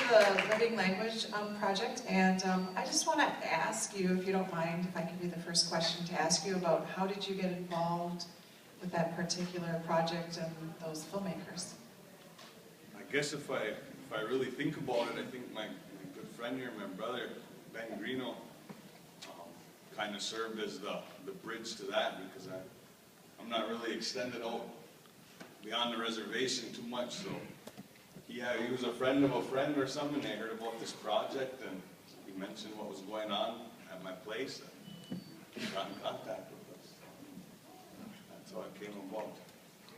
the Living Language project, and I just want to ask you, if you don't mind, if I can be the first question to ask you about how did you get involved with that particular project and those filmmakers? I guess if I really think about it, I think my good friend here, my brother, Ben Greeno, kind of served as the bridge to that, because I'm not really extended out beyond the reservation too much, so he was a friend of a friend or something. They heard about this project, and he mentioned what was going on at my place, and he got in contact with us. That's how it came about.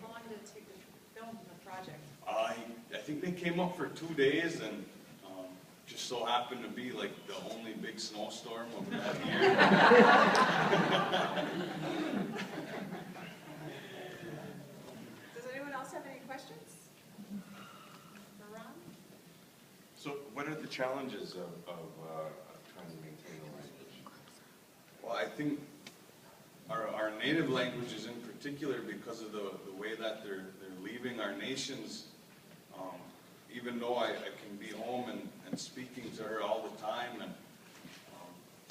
How long did it take to film the project? I think they came up for 2 days, and just so happened to be like the only big snowstorm of that year. Does anyone else have any questions for Ron? So what are the challenges of trying to maintain the language? Well, I think our native languages in particular, because of the way that they're leaving our nations, even though I can be home and speaking to her all the time, and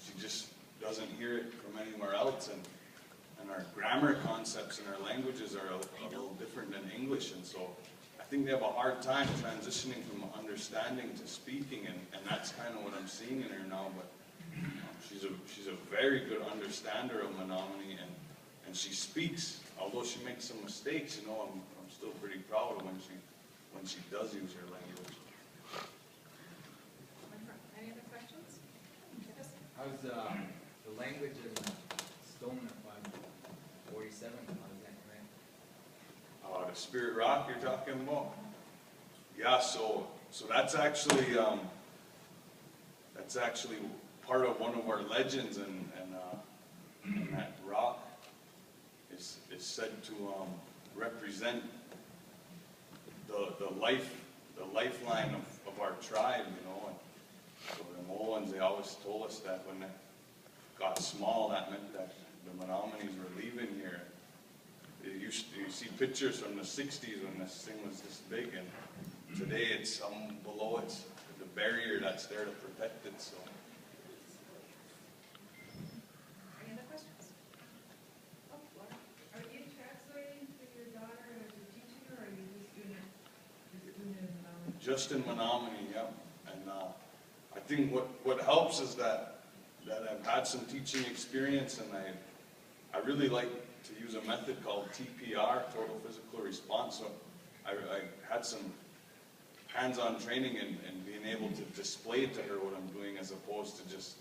she just doesn't hear it from anywhere else, and our grammar concepts in our languages are a little different than English, and so I think they have a hard time transitioning from understanding to speaking, and that's kind of what I'm seeing in her now. But she's a very good understander of Menominee, and she speaks. Although she makes some mistakes, I'm still pretty proud of when she does use her language. Any other questions? Yes. How's the language in Stone at 547? How does that rank? The Spirit Rock you're talking about? Yeah, so that's actually part of one of our legends, and that rock is said to represent the lifeline of our tribe, and so the Molans, they always told us that when it got small, that meant that the Menominees were leaving here. You see pictures from the 60s when this thing was this big, and today it's below it's the barrier that's there to protect it. So. Any other questions? Oh, Laura. Are you translating for your daughter as a teacher, or are you just doing it in Menominee? Just in Menominee, yeah. And I think what helps is that I've had some teaching experience, and I really like to use a method called TPR, Total Physical Response. So I had some hands-on training and being able to display to her what I'm doing, as opposed to just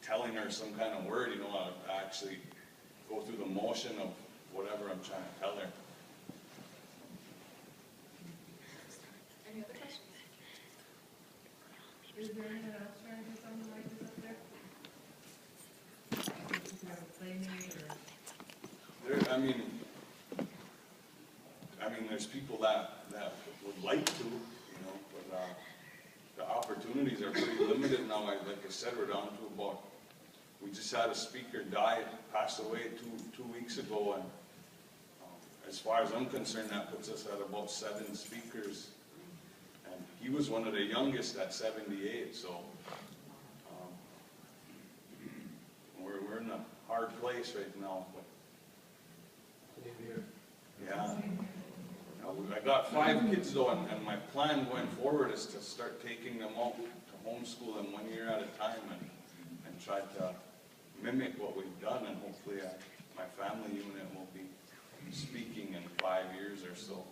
telling her some kind of word. I actually go through the motion of whatever I'm trying to tell her. Any other questions? Is there anyone else trying to do something like this up there? Do you have a playmate or? There's people that would like to, but the opportunities are pretty limited now. Like I said, we're down to about, we just had a speaker passed away two weeks ago, and as far as I'm concerned, that puts us at about 7 speakers, and he was one of the youngest at 78, so we're in a hard place right now. But yeah. I got 5 kids though, and my plan going forward is to start taking them out to homeschool them 1 year at a time, and try to mimic what we've done, and hopefully my family unit will be speaking in 5 years or so.